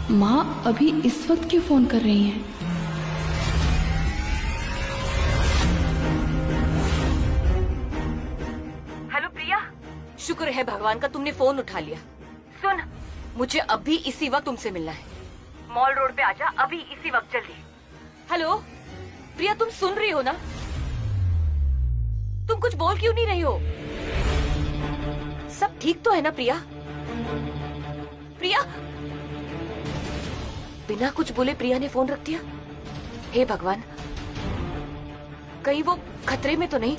माँ अभी इस वक्त क्यों फोन कर रही हैं? हेलो प्रिया, शुक्र है भगवान का तुमने फोन उठा लिया। सुन, मुझे अभी इसी वक्त तुमसे मिलना है। मॉल रोड पे आजा अभी इसी वक्त, जल्दी। हेलो प्रिया, तुम सुन रही हो ना? तुम कुछ बोल क्यों नहीं रही हो? सब ठीक तो है ना प्रिया? प्रिया, बिना कुछ बोले प्रिया ने फोन रख दिया। हे भगवान, कहीं वो खतरे में तो नहीं?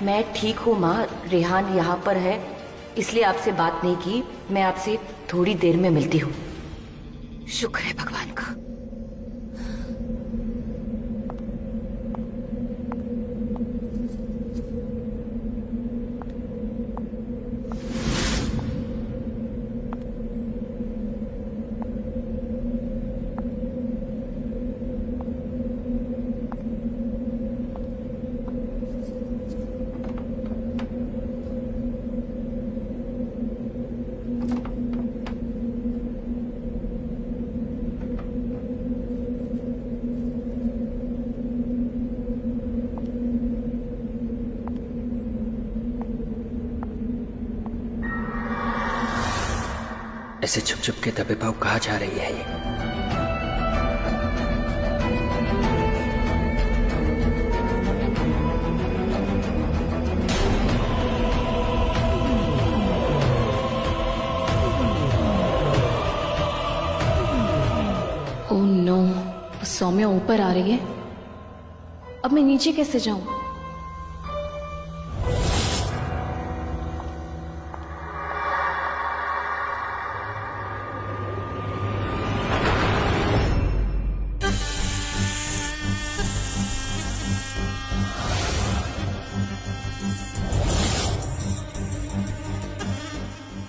मैं ठीक हूँ माँ, रेहान यहाँ पर है, इसलिए आपसे बात नहीं की। मैं आपसे थोड़ी देर में मिलती हूँ। शुक्र है भगवान का। ऐसे छुप छुप के दबे पाव कहाँ जा रही है ये? ओह नो, सौम्या ऊपर आ रही है। अब मैं नीचे कैसे जाऊं?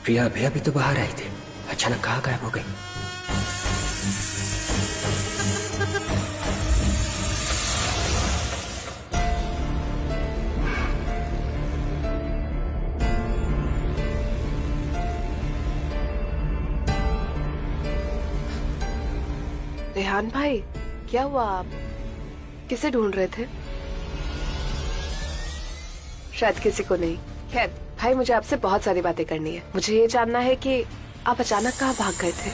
प्रिया अभी अभी तो बाहर आई थी, अचानक कहाँ गायब हो गई? रेहान भाई, क्या हुआ? आप किसे ढूंढ रहे थे? शायद किसी को नहीं। खैर भाई, मुझे आपसे बहुत सारी बातें करनी है। मुझे ये जानना है कि आप अचानक कहाँ भाग गए थे?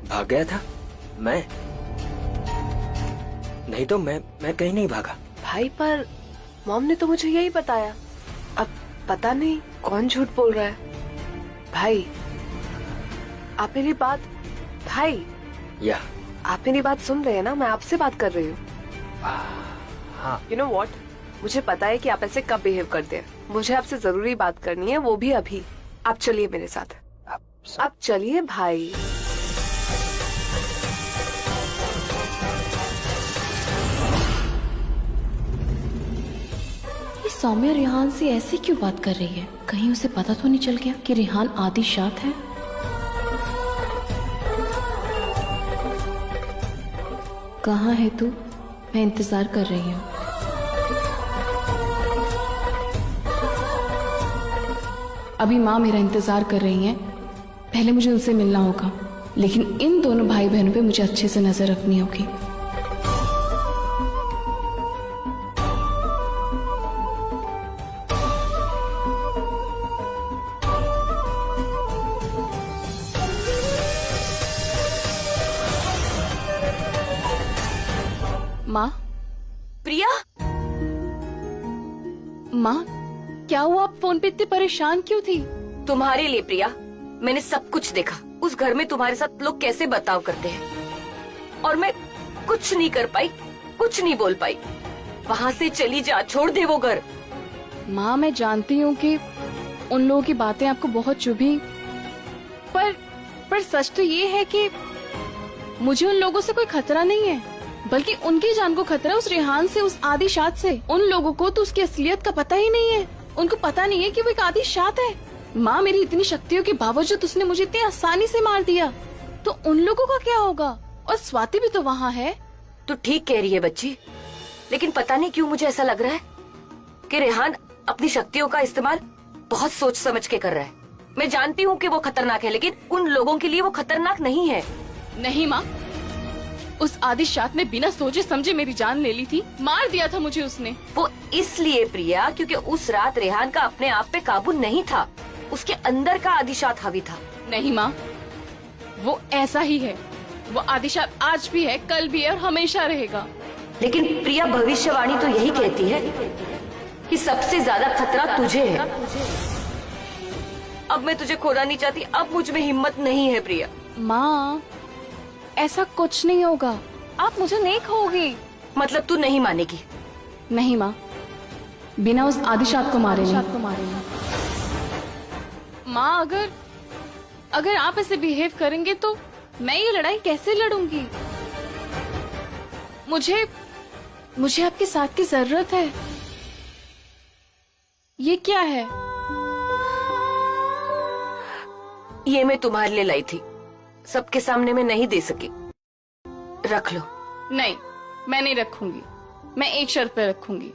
भाग गया था मैं? नहीं तो मैं कहीं नहीं भागा भाई, पर मॉम ने तो मुझे यही बताया। अब पता नहीं कौन झूठ बोल रहा है। भाई आप मेरी बात, भाई या आप मेरी बात सुन रहे हैं ना? मैं आपसे बात कर रही हूँ। हाँ। यू नो व्हाट, मुझे पता है कि आप ऐसे कब बिहेव करते हैं। मुझे आपसे जरूरी बात करनी है, वो भी अभी। आप चलिए मेरे साथ। आप चलिए भाई। ये सौम्या रेहान से ऐसे क्यों बात कर रही है? कहीं उसे पता तो नहीं चल गया कि रेहान आदिशात है? कहाँ है तू? मैं इंतजार कर रही हूँ। अभी माँ मेरा इंतजार कर रही हैं। पहले मुझे उनसे मिलना होगा, लेकिन इन दोनों भाई बहनों पे मुझे अच्छे से नजर रखनी होगी। माँ, प्रिया, माँ क्या हुआ? आप फोन पे इतने परेशान क्यों थी? तुम्हारे लिए प्रिया, मैंने सब कुछ देखा। उस घर में तुम्हारे साथ लोग कैसे बर्ताव करते हैं, और मैं कुछ नहीं कर पाई, कुछ नहीं बोल पाई। वहाँ से चली जा, छोड़ दे वो घर। माँ मैं जानती हूँ कि उन लोगों की बातें आपको बहुत चुभी, पर सच तो ये है कि मुझे उन लोगों से कोई खतरा नहीं है, बल्कि उनकी जान को खतरा है। उस रेहान से, उस आदिशात से। उन लोगों को तो उसकी असलियत का पता ही नहीं है। उनको पता नहीं है कि वो एक आदिशात है। माँ, मेरी इतनी शक्तियों के बावजूद उसने मुझे इतनी आसानी से मार दिया, तो उन लोगों का क्या होगा? और स्वाति भी तो वहाँ है। तू ठीक कह रही है बच्ची, लेकिन पता नहीं क्यों मुझे ऐसा लग रहा है कि रेहान अपनी शक्तियों का इस्तेमाल बहुत सोच समझ के कर रहा है। मैं जानती हूँ कि वो खतरनाक है, लेकिन उन लोगों के लिए वो खतरनाक नहीं है। नहीं माँ, उस आदिशात ने बिना सोचे समझे मेरी जान ले ली थी, मार दिया था मुझे उसने। वो इसलिए प्रिया क्योंकि उस रात रेहान का अपने आप पे काबू नहीं था, उसके अंदर का आदिशात हावी था। नहीं माँ, वो ऐसा ही है। वो आदिशात आज भी है, कल भी है और हमेशा रहेगा। लेकिन प्रिया भविष्यवाणी तो यही कहती है कि सबसे ज्यादा खतरा तुझे है। अब मैं तुझे खोना नहीं चाहती, अब मुझ में हिम्मत नहीं है प्रिया। माँ, ऐसा कुछ नहीं होगा, आप मुझे नहीं खोओगी। मतलब तू नहीं मानेगी? नहीं माँ, बिना उस आदिशात को मारे नहीं। माँ, अगर आप ऐसे बिहेव करेंगे तो मैं ये लड़ाई कैसे लड़ूंगी? मुझे आपके साथ की जरूरत है। ये क्या है? ये मैं तुम्हारे लिए लाई थी, सबके सामने मैं नहीं दे सकी। रख लो। नहीं, मैं नहीं रखूंगी। मैं एक शर्त पे रखूंगी,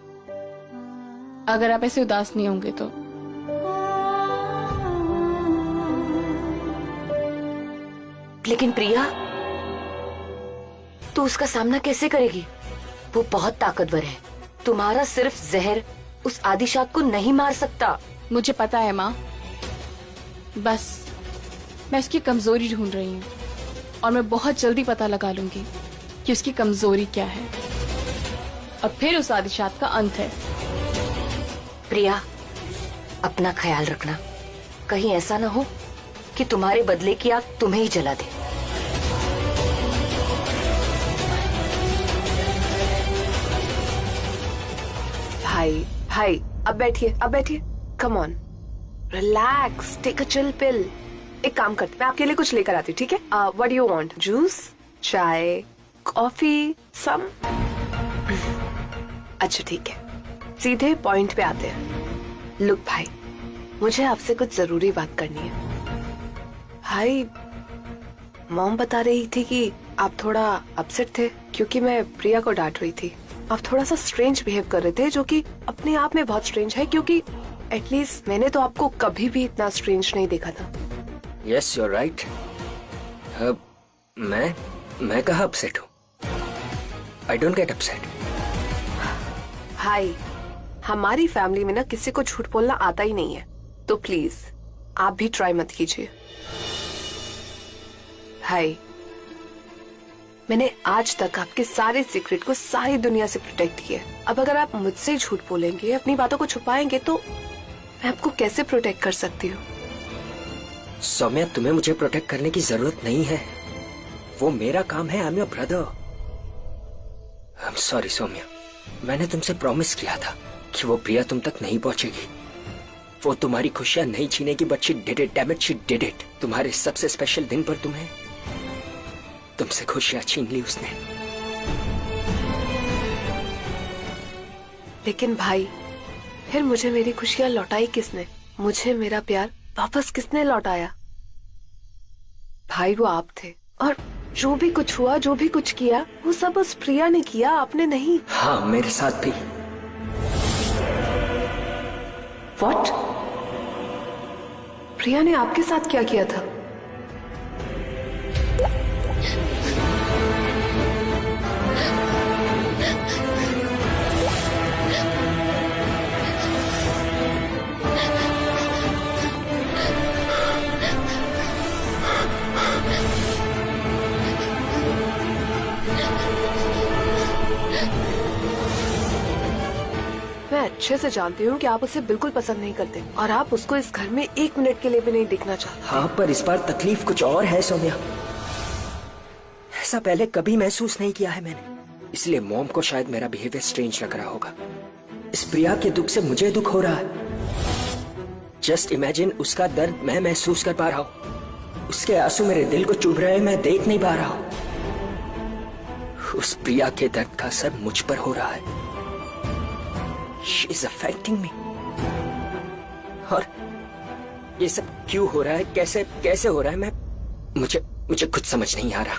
अगर आप ऐसे उदास नहीं होंगे तो। लेकिन प्रिया, तू उसका सामना कैसे करेगी? वो बहुत ताकतवर है। तुम्हारा सिर्फ जहर उस आदिशात को नहीं मार सकता। मुझे पता है माँ, बस मैं उसकी कमजोरी ढूंढ रही हूँ और मैं बहुत जल्दी पता लगा लूंगी कि उसकी कमजोरी क्या है, और फिर उस आदिशात का अंत है। प्रिया, अपना ख्याल रखना, कहीं ऐसा ना हो कि तुम्हारे बदले की आग तुम्हें ही जला दे। भाई अब बैठिए। Come on, relax, take a chill pill. एक काम करते, मैं आपके लिए कुछ लेकर आती हूँ, ठीक है? What do you want? Juice, चाय, कॉफी, सम? अच्छा ठीक है, सीधे पॉइंट पे आते हैं। लुक भाई, मुझे आपसे कुछ जरूरी बात करनी है। भाई, मॉम बता रही थी कि आप थोड़ा अपसेट थे क्योंकि मैं प्रिया को डांट रही थी। आप थोड़ा सा स्ट्रेंज बिहेव कर रहे थे, जो कि अपने आप में बहुत स्ट्रेंज है, क्योंकि एटलीस्ट मैंने तो आपको कभी भी इतना स्ट्रेंज नहीं देखा था। Yes, you are right. मैं कहाँ अपसेट हूँ? I don't get upset. भाई, हमारी फैमिली में ना किसी को झूठ बोलना आता ही नहीं है, तो प्लीज आप भी ट्राई मत कीजिए। भाई, मैंने आज तक आपके सारे सीक्रेट को सारी दुनिया से प्रोटेक्ट किया। अब अगर आप मुझसे झूठ बोलेंगे, अपनी बातों को छुपाएंगे, तो मैं आपको कैसे प्रोटेक्ट कर सकती हूँ? सौम्या, तुम्हें मुझे प्रोटेक्ट करने की जरूरत नहीं है, वो मेरा काम है। I am your brother. I am sorry Saumya, मैंने तुमसे प्रॉमिस किया था कि वो प्रिया तुम तक नहीं पहुंचेगी। वो तुम्हारी खुशियां नहीं छीनेगी, but she did it. Damn it, she did it. तुम्हारे सबसे स्पेशल दिन पर तुमसे खुशियां छीन ली उसने। लेकिन भाई, फिर मुझे मेरी खुशियां लौटाई किसने? मुझे मेरा प्यार वापस किसने लौटाया? भाई, वो आप थे, और जो भी कुछ हुआ, जो भी कुछ किया, वो सब उस प्रिया ने किया, आपने नहीं। हाँ, मेरे साथ भी। व्हाट? प्रिया ने आपके साथ क्या किया था? मैं अच्छे से जानती हूँ कि आप उसे बिल्कुल पसंद नहीं करते, और आप उसको इस घर में एक मिनट के लिए भी नहीं देखना चाहते। हाँ, पर इस बार तकलीफ कुछ और है सौम्या। ऐसा पहले कभी महसूस नहीं किया है मैंने, इसलिए मॉम को शायद मेरा बिहेवियर स्ट्रेंज लग रहा होगा। इस प्रिया के दुख से मुझे दुख हो रहा है। जस्ट इमेजिन, उसका दर्द मैं महसूस कर पा रहा हूँ, उसके आंसू मेरे दिल को चुभ रहे हैं, मैं देख नहीं पा रहा हूँ। उस प्रिया के दर्द का असर मुझ पर हो रहा है। She is affecting me। और ये सब क्यों हो रहा है, कैसे हो रहा है, मुझे कुछ समझ नहीं आ रहा।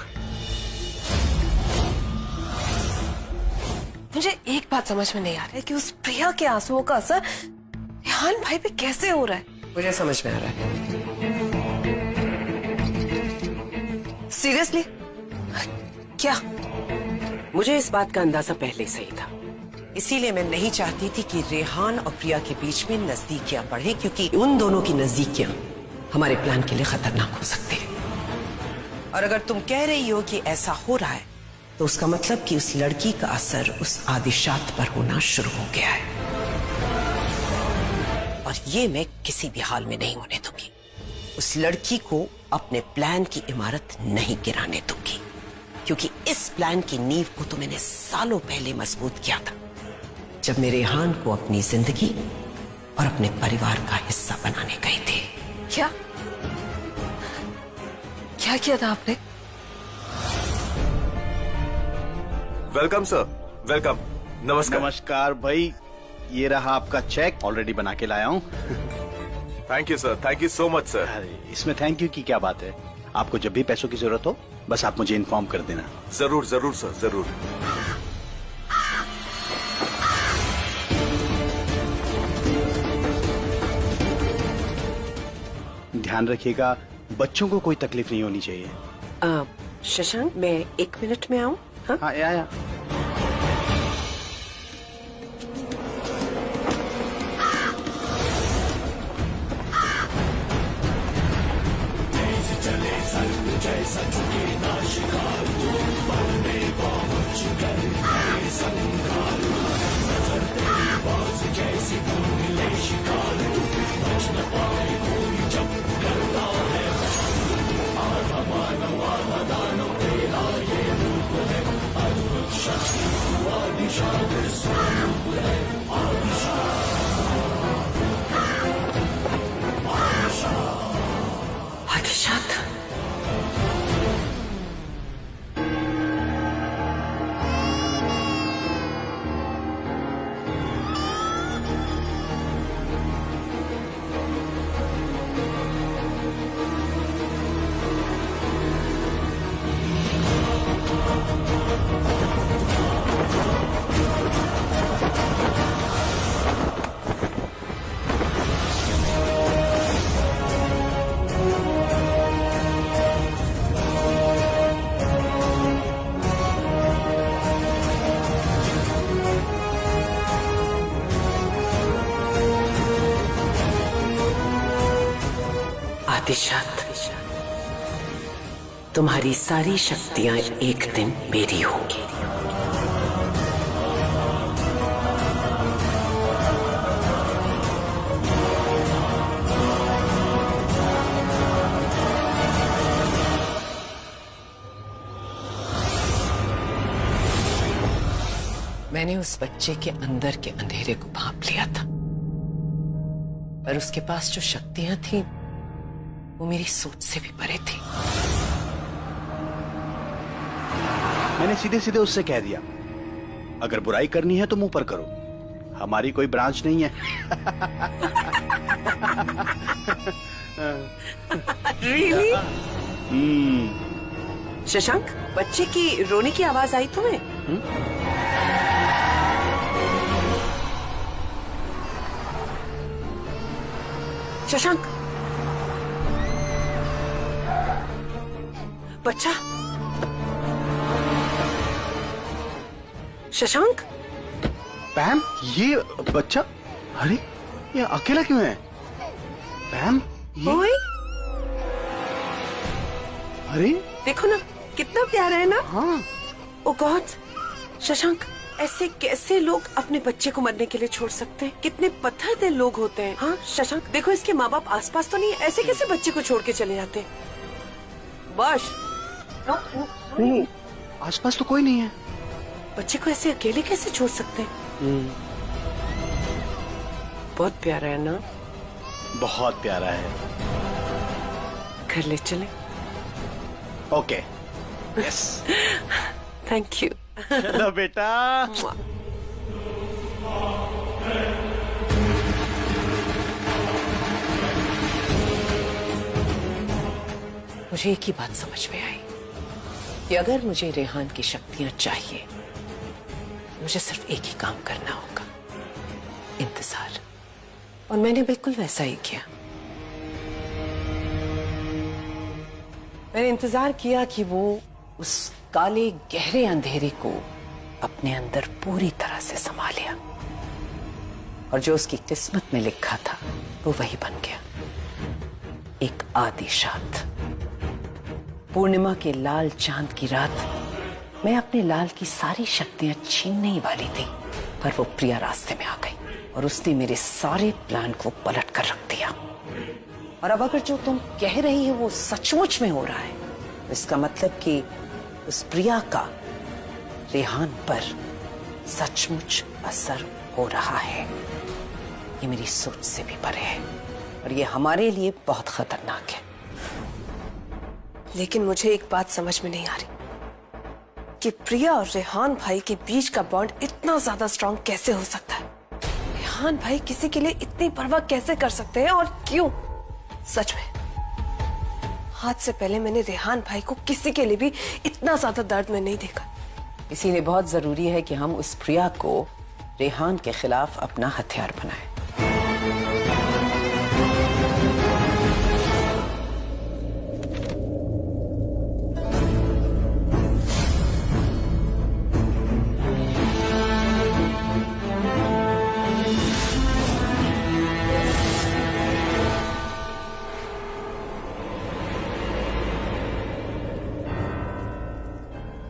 वो मुझे एक बात समझ में नहीं आ रहा है कि उस प्रिया के आंसुओं का असर रेहान भाई पे कैसे हो रहा है। मुझे समझ में आ रहा है। सीरियसली? क्या? मुझे इस बात का अंदाजा पहले से ही था, इसीलिए मैं नहीं चाहती थी कि रेहान और प्रिया के बीच में नजदीकियां बढ़े, क्योंकि उन दोनों की नजदीकियां हमारे प्लान के लिए खतरनाक हो सकती है। और अगर तुम कह रही हो कि ऐसा हो रहा है, तो उसका मतलब कि उस लड़की का असर उस आदिशात पर होना शुरू हो गया है, और ये मैं किसी भी हाल में नहीं होने दूंगी। उस लड़की को अपने प्लान की इमारत नहीं गिराने दूंगी, क्योंकि इस प्लान की नींव को तो मैंने सालों पहले मजबूत किया था, जब मैं रेहान को अपनी जिंदगी और अपने परिवार का हिस्सा बनाने गई थी। क्या क्या किया था आपने? Welcome sir, welcome. नमस्कार। नमस्कार भाई, ये रहा आपका चेक, ऑलरेडी बना के लाया हूँ। Thank you sir, thank you so much sir. अरे इसमें थैंक यू की क्या बात है, आपको जब भी पैसों की जरूरत हो बस आप मुझे इन्फॉर्म कर देना। जरूर जरूर सर, जरूर। ध्यान रखिएगा, बच्चों को कोई तकलीफ नहीं होनी चाहिए। शशांक, मैं 1 मिनट में आऊँ? हाँ, आया। आदिशात, आदिशात, तुम्हारी सारी शक्तियां एक दिन मेरी होंगी। मैंने उस बच्चे के अंदर के अंधेरे को भांप लिया था, पर उसके पास जो शक्तियां थी वो मेरी सोच से भी परे थी। मैंने सीधे सीधे उससे कह दिया, अगर बुराई करनी है तो मुंह पर करो, हमारी कोई ब्रांच नहीं है। Really? शशांक, बच्चे की रोने की आवाज आई तुम्हें? शशांक, बच्चा। शशांक, पैम, ये बच्चा, अरे ये अकेला क्यों है? पैम, ये ओए, अरे देखो ना कितना प्यारा है ना। हाँ, ओ गॉड, शशांक, ऐसे कैसे लोग अपने बच्चे को मरने के लिए छोड़ सकते हैं? कितने पत्थरदिल लोग होते हैं। हाँ शशांक, देखो इसके माँ बाप आसपास तो नहीं, ऐसे कैसे बच्चे को छोड़ के चले जाते हैं? बस नहीं, आसपास तो कोई नहीं है। बच्चे को ऐसे अकेले कैसे छोड़ सकते हैं? बहुत प्यारा है ना? बहुत प्यारा है। घर ले चले? Okay, yes. Thank you. चलो बेटा। मुझे एक ही बात समझ में आई कि अगर मुझे रेहान की शक्तियां चाहिए मुझे सिर्फ एक ही काम करना होगा, इंतजार। और मैंने बिल्कुल वैसा ही किया। मैंने इंतजार किया कि वो उस काले गहरे अंधेरे को अपने अंदर पूरी तरह से समा लिया, और जो उसकी किस्मत में लिखा था वो वही बन गया। एक आदिशात, पूर्णिमा के लाल चांद की रात मैं अपने लाल की सारी शक्तियां छीनने ही वाली थी, पर वो प्रिया रास्ते में आ गई और उसने मेरे सारे प्लान को पलट कर रख दिया। और अब अगर जो तुम कह रही हो वो सचमुच में हो रहा है, तो इसका मतलब कि उस प्रिया का रेहान पर सचमुच असर हो रहा है। ये मेरी सोच से भी परे है और ये हमारे लिए बहुत खतरनाक है। लेकिन मुझे एक बात समझ में नहीं आ रही कि प्रिया और रेहान भाई के बीच का बॉन्ड इतना ज्यादा स्ट्रांग कैसे हो सकता है। रेहान भाई किसी के लिए इतनी परवाह कैसे कर सकते हैं और क्यों? सच में आज से पहले मैंने रेहान भाई को किसी के लिए भी इतना ज्यादा दर्द में नहीं देखा। इसीलिए बहुत जरूरी है कि हम उस प्रिया को रेहान के खिलाफ अपना हथियार बनाएं।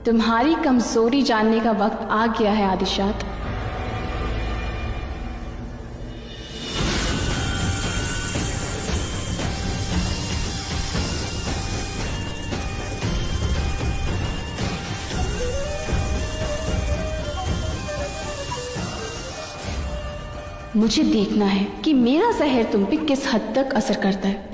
तुम्हारी कमजोरी जानने का वक्त आ गया है आदिशात। मुझे देखना है कि मेरा जहर तुम पे किस हद तक असर करता है।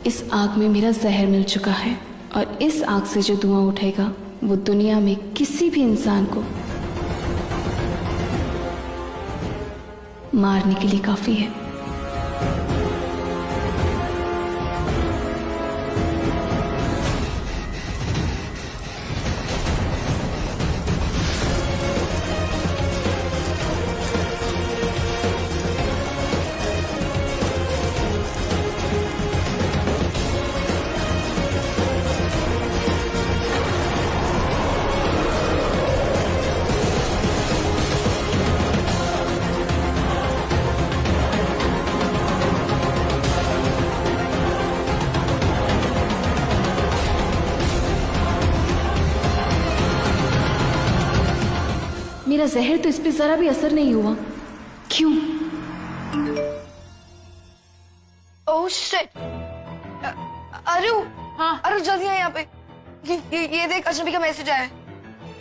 इस आग में मेरा जहर मिल चुका है और इस आग से जो धुआं उठेगा वो दुनिया में किसी भी इंसान को मारने के लिए काफी है। मेरा जहर तो इस पे जरा भी असर नहीं हुआ, क्यों? Oh shit! अरु, हाँ अरु जल्दी आ यहाँ पे। ये देख, अजनबी का मैसेज आया है।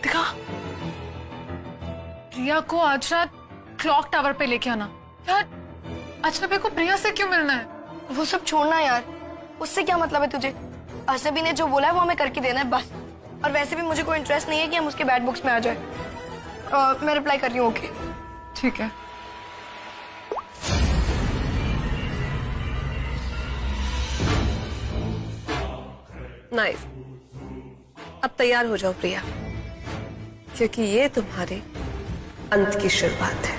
दिखा। प्रिया को आज रात क्लॉक टावर पे लेके आना। यार अजनबी को प्रिया से क्यों मिलना है? वो सब छोड़ना यार, उससे क्या मतलब है तुझे? अजनबी ने जो बोला है वो हमें करके देना है बस। और वैसे भी मुझे कोई इंटरेस्ट नहीं है कि हम उसके बैड बुक्स में आ जाए। मैं रिप्लाई कर रही हूँ। ओके ठीक है। नाइस। अब तैयार हो जाओ प्रिया, क्योंकि ये तुम्हारे अंत की शुरुआत है।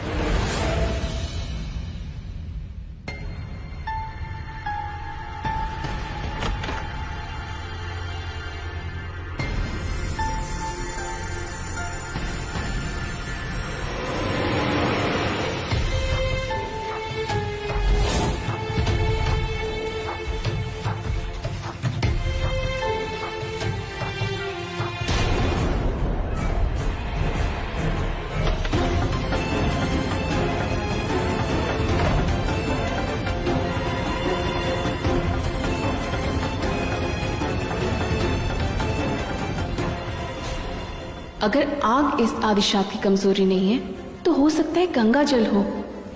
अगर आग इस आदिशात की कमजोरी नहीं है तो हो सकता है गंगा जल हो,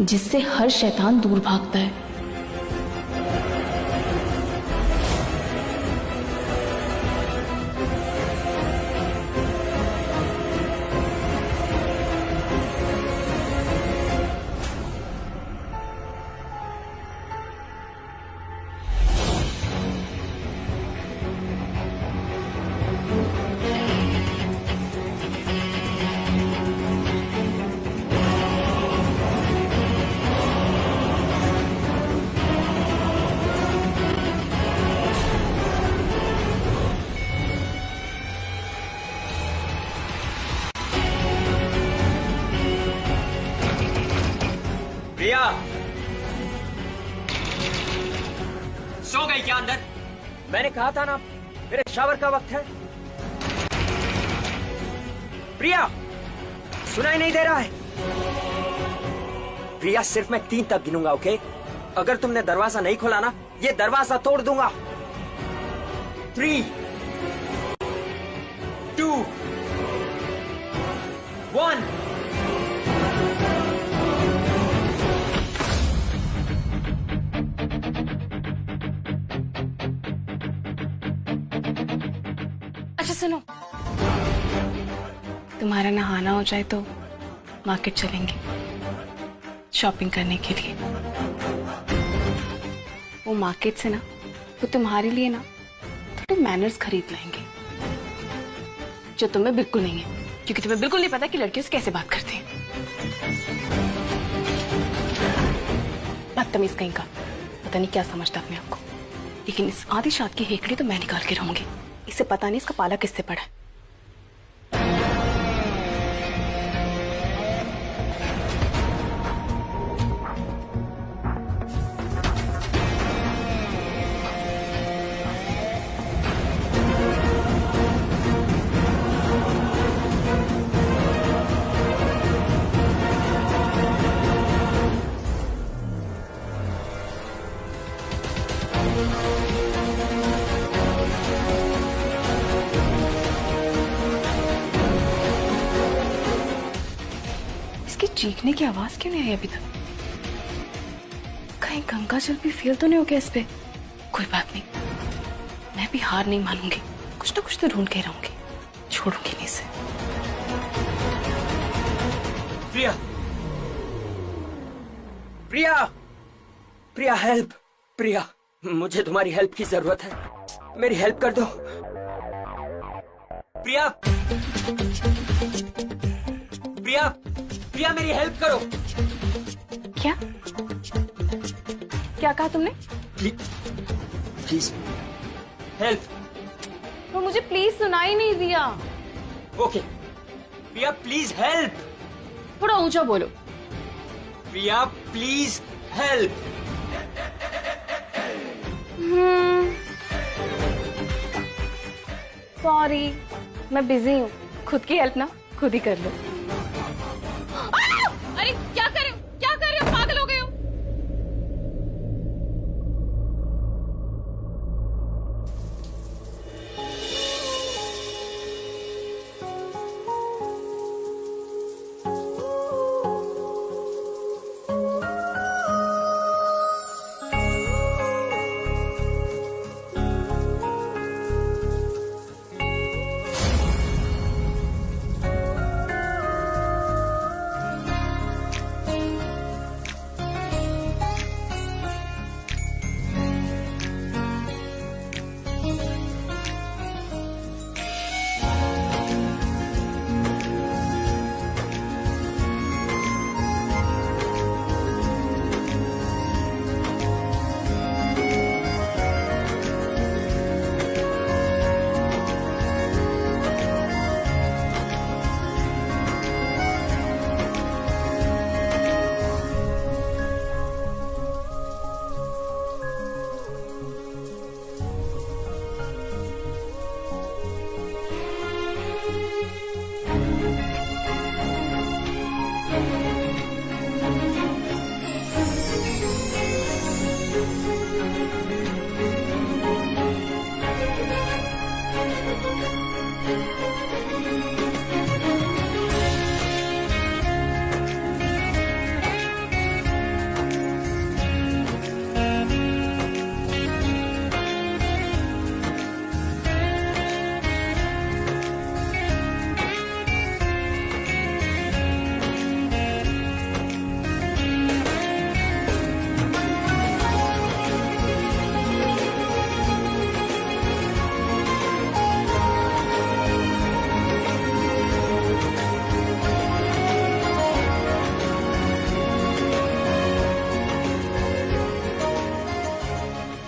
जिससे हर शैतान दूर भागता है। प्रिया, सो गई क्या अंदर? मैंने कहा था ना मेरे शावर का वक्त है। प्रिया, सुनाई नहीं दे रहा है? प्रिया, सिर्फ मैं 3 तक गिनूंगा, ओके? अगर तुमने दरवाजा नहीं खोला ना, ये दरवाजा तोड़ दूंगा। 3, 2, 1। अच्छा सुनो, तुम्हारा नहाना हो जाए तो मार्केट चलेंगे शॉपिंग करने के लिए। वो मार्केट से ना वो तुम्हारे लिए ना थोड़े मैनर्स खरीद लाएंगे जो तुम्हें बिल्कुल नहीं है, क्योंकि तुम्हें बिल्कुल नहीं पता कि लड़कियों से कैसे बात करते हैं। बदतमीज कहीं का, पता नहीं क्या समझता अपने आप को। लेकिन इस आधी शाद की हेकड़ी तो मैं निकाल के रहूंगी। इसे पता नहीं इसका पाला किससे पड़ा है। चीखने की आवाज क्यों नहीं आई अभी तक? कहीं गंगा जल भी फेल तो नहीं हो गया इस पे? कोई बात नहीं, मैं भी हार नहीं मानूंगी। कुछ ना कुछ तो ढूंढ के रहूंगी, छोड़ूंगी नहीं इसे। प्रिया, प्रिया, प्रिया हेल्प! प्रिया, मुझे तुम्हारी हेल्प की जरूरत है, मेरी हेल्प कर दो। प्रिया, प्रिया, प्रिया, मेरी हेल्प करो। क्या क्या कहा तुमने? Please help. वो मुझे प्लीज सुनाई नहीं दिया। Okay Priya, please help. थोड़ा ऊंचा बोलो। प्रिया, प्लीज हेल्प। सॉरी, मैं बिजी हूँ। खुद की हेल्प ना खुद ही कर लो। अरे क्या कर रहे हो? पागल हो गए हो?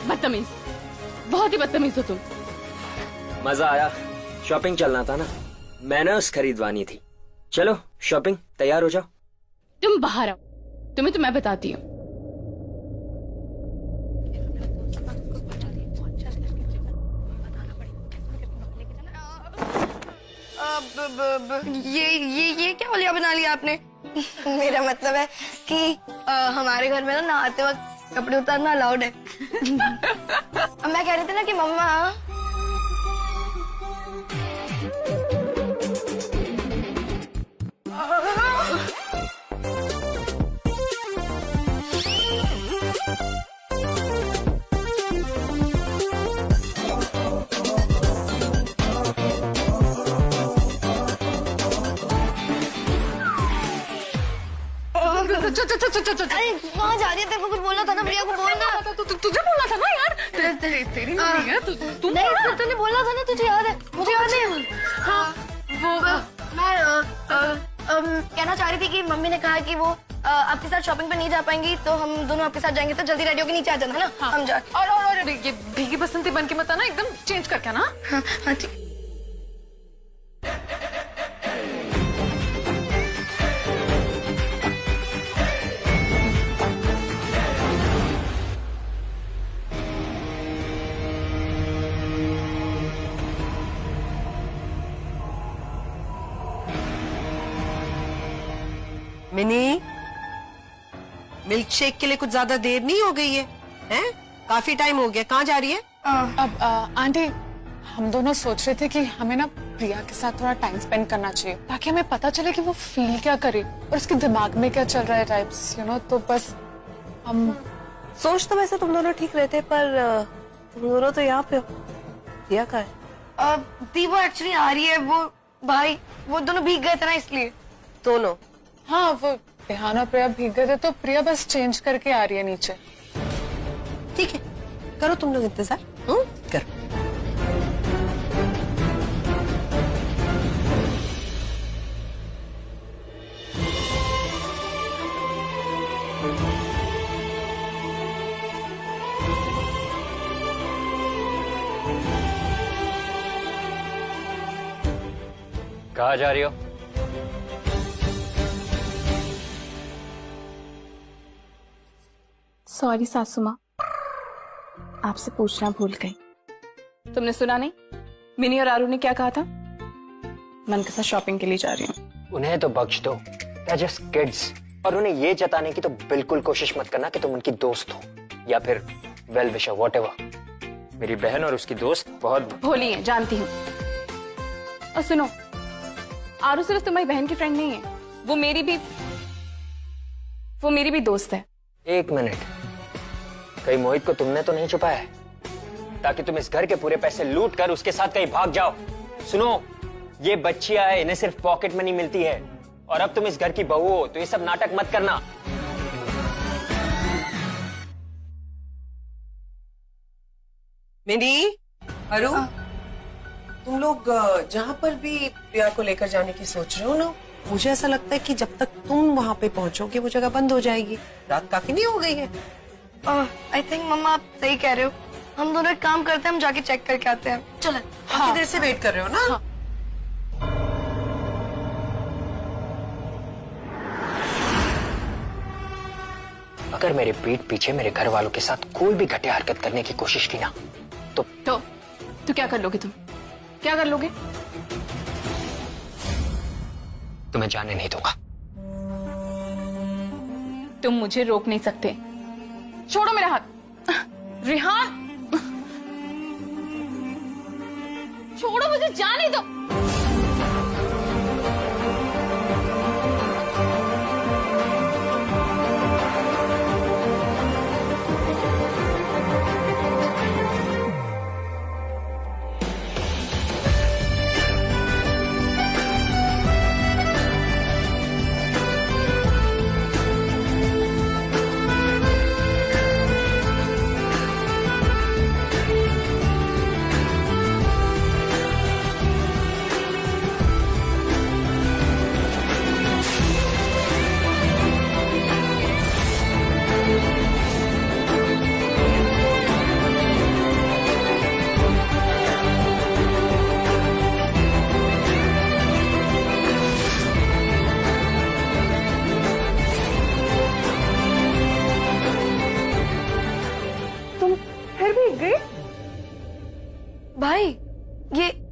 बदतमीज, बहुत ही बदतमीज हो तुम। मजा आया? शॉपिंग चलना था ना, मैंने उस खरीदवानी थी। चलो शॉपिंग, तैयार हो जाओ। तुम बाहर आओ, तुम्हें तो मैं बताती हूँ। ये क्या ओलिया बना लिया आपने? मेरा मतलब है कि हमारे घर में ना नहाते वक्त कपड़े उतारना अलाउड है। अब मैं कह रही थी ना कि मम्मा अरे वहाँ जा रही है, तेरे को कुछ बोलना था ना, प्रिया को बोलना। तुझे बोलना था ना यार, तेरी मम्मी है, तुम नहीं, तूने बोला था ना, तुझे याद है? मुझे याद है। हाँ, मैं कहना चाह रही थी कि मम्मी ने कहा कि वो आपके साथ शॉपिंग पे नहीं जा पाएंगी, तो हम दोनों आपके साथ जाएंगे, तो जल्दी रेडी होके नीचे आ जाना, है ना? हाँ। हम जा। और ये भीगी बसंती बन के मत आना, एकदम चेंज करके ना। हाँ हाँ ठीक। मिनी, मिल्क शेक के लिए कुछ ज्यादा देर नहीं हो गई है? हैं? काफी टाइम हो गया, कहाँ जा रही है? अब आंटी, हम दोनों सोच रहे थे कि हमें ना प्रिया के साथ थोड़ा टाइम स्पेंड करना चाहिए, ताकि हमें पता चले कि वो फील क्या करे और उसके दिमाग में क्या चल रहा है टाइप्स, तो बस हम। सोच तो वैसे तुम दोनों ठीक रहते, पर तुम दोनों तो यहाँ पे हो। प्रिया का है? दी वो एक्चुअली आ रही है, वो भाई वो दोनों भीग गए थे ना, इसलिए। दोनों? हाँ, वो रेहान और प्रिया भीग गए थे, तो प्रिया बस चेंज करके आ रही है नीचे। ठीक है, करो तुम लोग इंतजार। करो। कहाँ जा रही हो? सॉरी सासू माँ, आपसे पूछना भूल गई। तुमने सुना नहीं, मिनी और आरू ने क्या कहा था? मन के साथ शॉपिंग के लिए जा रही हूँ। उन्हें तो बख्श दो, they're just kids। और उन्हें ये जताने की तो बिल्कुल कोशिश मत करना कि तुम उनकी दोस्त हो या फिर वेल विशर, व्हाटएवर। मेरी बहन और उसकी दोस्त बहुत भोली है, जानती हूँ। और सुनो, आरू सिर्फ तुम्हारी बहन की फ्रेंड नहीं है, वो मेरी भी दोस्त है। एक मिनट, कहीं मोहित को तुमने तो नहीं छुपाया है, ताकि तुम इस घर के पूरे पैसे लूट कर उसके साथ कहीं भाग जाओ? सुनो, ये बच्चियां है, इन्हें सिर्फ पॉकेट मनी मिलती है, और अब तुम इस घर की बहू हो, तो ये सब नाटक मत करना। मिनी, अरु, तुम लोग जहाँ पर भी प्रिया को लेकर जाने की सोच रहे हो ना, मुझे ऐसा लगता है कि जब तक तुम वहाँ पे पहुँचोगे वो जगह बंद हो जाएगी। रात काफी नहीं हो गई है? आई थिंक मम्मा आप सही कह रहे हो, हम दोनों एक काम करते हैं, हम जाके चेक करके आते हैं। चलो। काफी देर से वेट कर रहे हो ना? हाँ। अगर मेरे पीठ पीछे मेरे घर वालों के साथ कोई भी घटिया हरकत करने की कोशिश की ना, तो क्या कर लोगे तुम? क्या कर लोगे? तुम्हें जाने नहीं दूंगा। तुम मुझे रोक नहीं सकते। छोड़ो मेरा हाथ। रेहान, छोड़ो मुझे, जाने दो।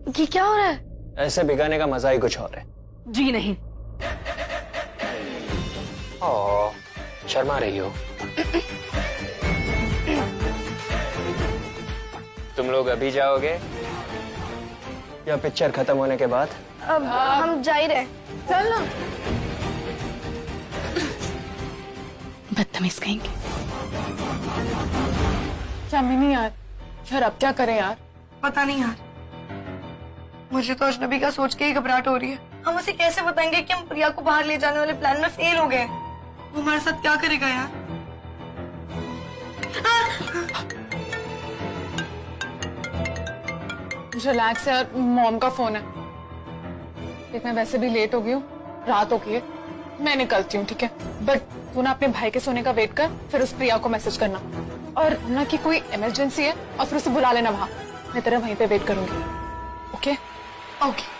ये क्या हो रहा है? ऐसे भिगाने का मजा ही कुछ और है। जी नहीं। ओह, शर्मा रही हो। तुम लोग अभी जाओगे या पिक्चर खत्म होने के बाद? अब हम जा ही रहे। चल ना। बदतमीज कहेंगे। क्या मिनी यार, अब क्या करें यार? पता नहीं यार, मुझे तो अजनबी का सोच के ही घबराहट हो रही है। हम उसे कैसे बताएंगे कि हम प्रिया को बाहर ले जाने वाले प्लान में फेल हो गए? वो हमारे साथ क्या करेगा यार? रिलैक्स यार, मॉम का फोन है। देख मैं वैसे भी लेट हो गई हूँ, रात हो गई है, मैं निकलती हूँ, ठीक है? बट तू ना अपने भाई के सोने का वेट कर, फिर उस प्रिया को मैसेज करना, और ना कि कोई इमरजेंसी है और फिर उसे बुला लेना वहां। मैं तेरा वहीं पे वेट करूंगी। ओके? ओके।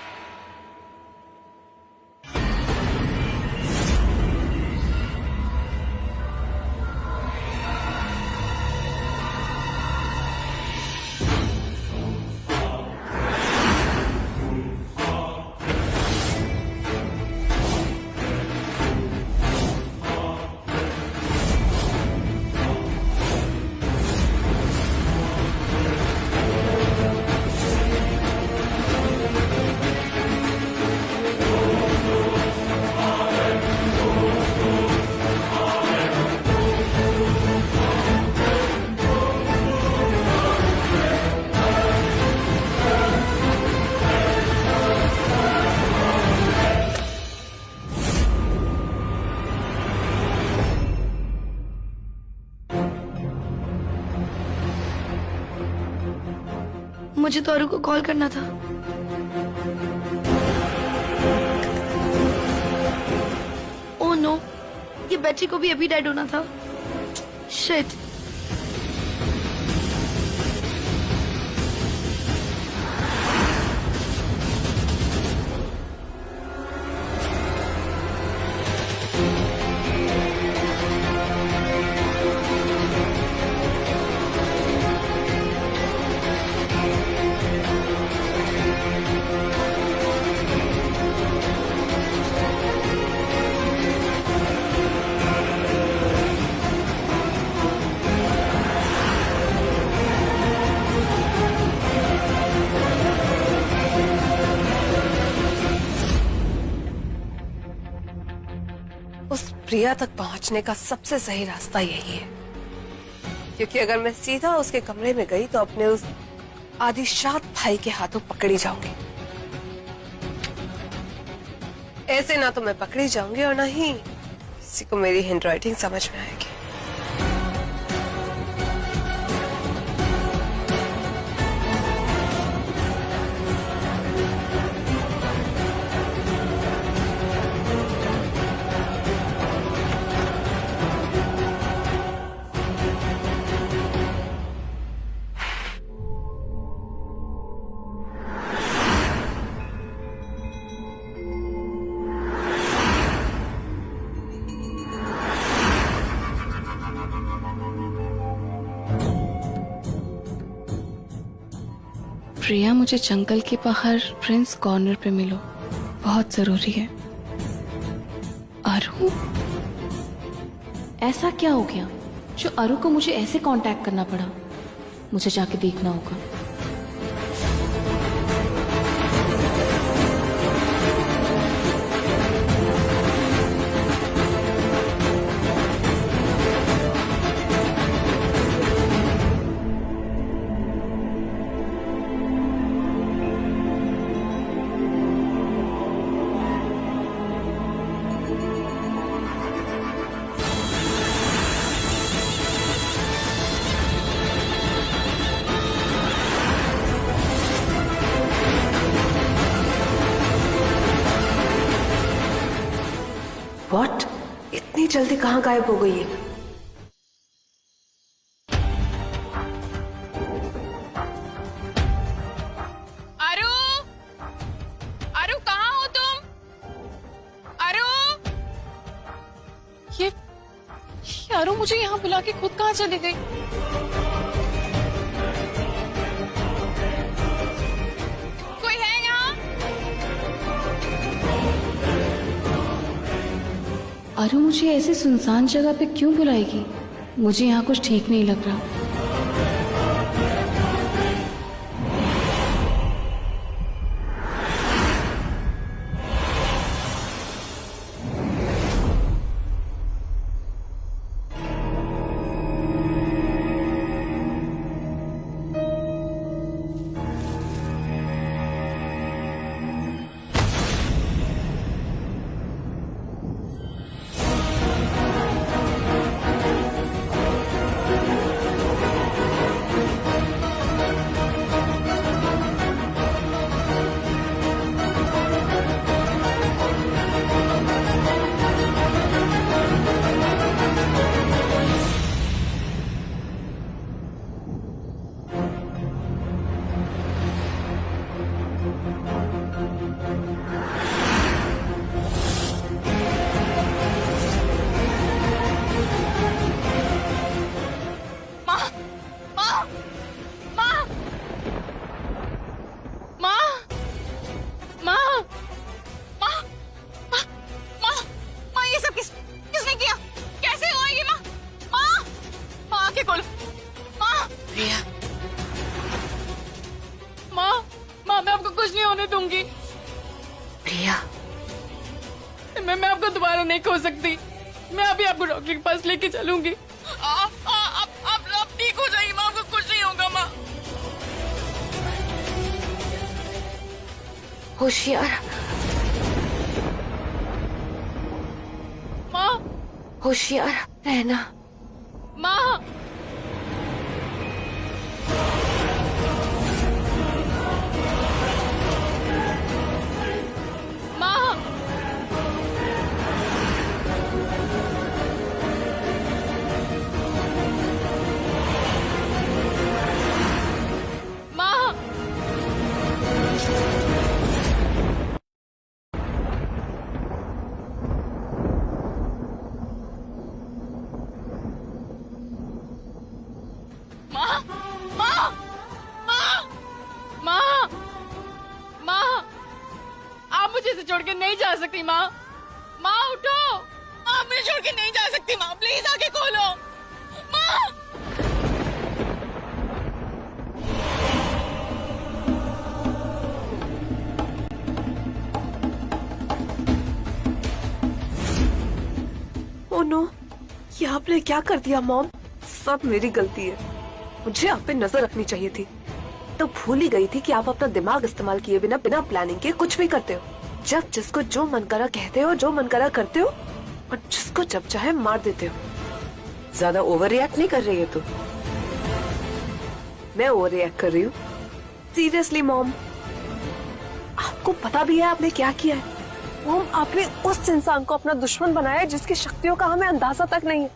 मुझे तो अरु को कॉल करना था। ओह नो, ये बैटरी को भी अभी डेड होना था। शिट। उस प्रिया तक पहुंचने का सबसे सही रास्ता यही है, क्योंकि अगर मैं सीधा उसके कमरे में गई तो अपने उस आदिशात भाई के हाथों पकड़ी जाऊंगी। ऐसे ना तो मैं पकड़ी जाऊंगी और ना ही किसी को मेरी हैंडराइटिंग समझ में आएगी। प्रिया, मुझे जंगल के बाहर प्रिंस कॉर्नर पे मिलो, बहुत जरूरी है। अरु, ऐसा क्या हो गया जो अरु को मुझे ऐसे कांटेक्ट करना पड़ा? मुझे जाके देखना होगा। व्हाट? इतनी जल्दी कहाँ गायब हो गई है? अरु, अरु कहाँ हो तुम? अरु, ये अरु मुझे यहाँ बुला के खुद कहाँ चली गई? कोई आरू मुझे ऐसी सुनसान जगह पे क्यों बुलाएगी? मुझे यहाँ कुछ ठीक नहीं लग रहा। मैं आपको दोबारा नहीं खो सकती। मैं अभी आपको डॉक्टर के पास लेके चलूंगी। आप ठीक हो जाएगी माँ, आपको कुछ नहीं होगा माँ। होशियार माँ, होशियार रहना। माँ, मुझे छोड़ के नहीं जा सकती माँ। माँ उठो, आप मुझे छोड़ के नहीं जा सकती माँ, प्लीज आके खोलो माँ। ओह नो, ये आपने क्या कर दिया मॉम? सब मेरी गलती है। मुझे आप पे नजर रखनी चाहिए थी। तो भूल ही गई थी कि आप अपना दिमाग इस्तेमाल किए बिना प्लानिंग के कुछ भी करते हो। जब जिसको जो मन करा कहते हो, जो मन करा करते हो, और जिसको जब चाहे मार देते हो। ज्यादा ओवर रिएक्ट नहीं कर रही है तू? मैं ओवर रिएक्ट कर रही हूँ? सीरियसली मॉम, आपको पता भी है आपने क्या किया है? मॉम, आपने उस इंसान को अपना दुश्मन बनाया है जिसकी शक्तियों का हमें अंदाजा तक नहीं है।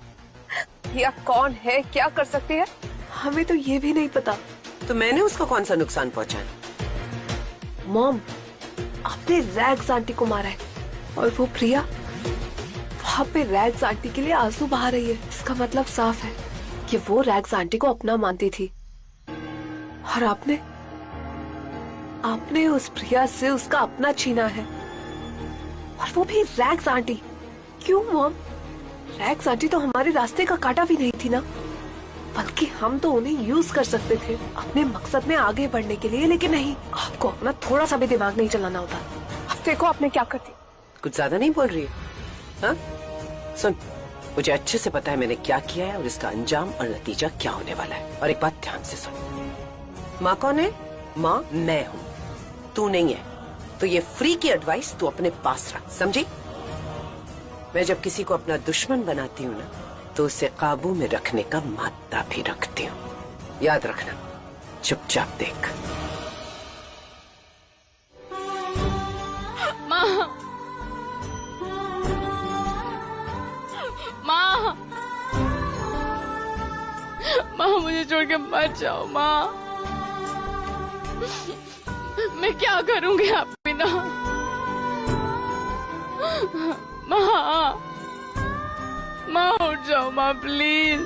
या कौन है, क्या कर सकती है, हमें तो ये भी नहीं पता। तो मैंने उसको कौन सा नुकसान पहुंचाया? मॉम, आपने रैग्स आंटी को मारा है और वो प्रिया वहाँ पे रैग्स आंटी के लिए आंसू बहा रही है। इसका मतलब साफ है कि वो रैग्स आंटी को अपना मानती थी और आपने उस प्रिया से उसका अपना छीना है, और वो भी रैग्स आंटी। क्यों मॉम? रैग्स आंटी तो हमारे रास्ते का कांटा भी नहीं थी ना, बल्कि हम तो उन्हें यूज कर सकते थे अपने मकसद में आगे बढ़ने के लिए। लेकिन नहीं, आपको अपना थोड़ा सा भी दिमाग नहीं चलाना होता। अब देखो आपने क्या कर दिया। कुछ ज्यादा नहीं बोल रही है? हाँ? सुन, मुझे अच्छे से पता है मैंने क्या किया है और इसका अंजाम और नतीजा क्या होने वाला है। और एक बात ध्यान से सुन, माँ कौन है? माँ मैं हूँ, तू नहीं है। तो ये फ्री की एडवाइस तू अपने पास रख, समझी? मैं जब किसी को अपना दुश्मन बनाती हूँ ना, तो उसे काबू में रखने का मादा भी रखती हूँ। याद रखना, चुपचाप देख। माँ, माँ, माँ मुझे छोड़ के मत जाओ माँ। मैं क्या करूंगी आप बिना? माँ, माँ उठ जाओ माँ प्लीज।